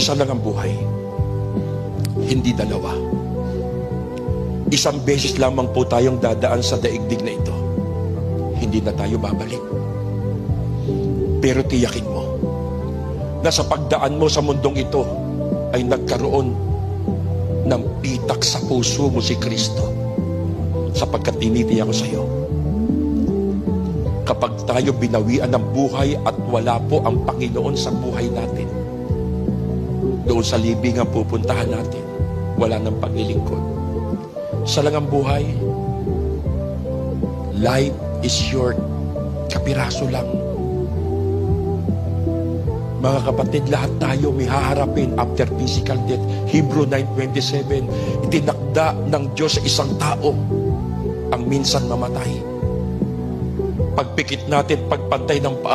Isa lang ang buhay, hindi dalawa. Isang beses lamang po tayong dadaan sa daigdig na ito. Hindi na tayo babalik. Pero tiyakin mo na sa pagdaan mo sa mundong ito ay nagkaroon ng pitak sa puso mo si Kristo, sapagkat tinitiyak ko sa iyo, kapag tayo binawian ng buhay at wala po ang Panginoon sa buhay natin, doon sa libingan pupuntahan natin, wala nang paglilingkod. Isa lang ang buhay. Life is short. Kapiraso lang. Mga kapatid, lahat tayo may haharapin after physical death. Hebrew 9:27, itinakda ng Diyos sa isang tao ang minsan mamatay. Pagpikit natin, pagpantay ng paa,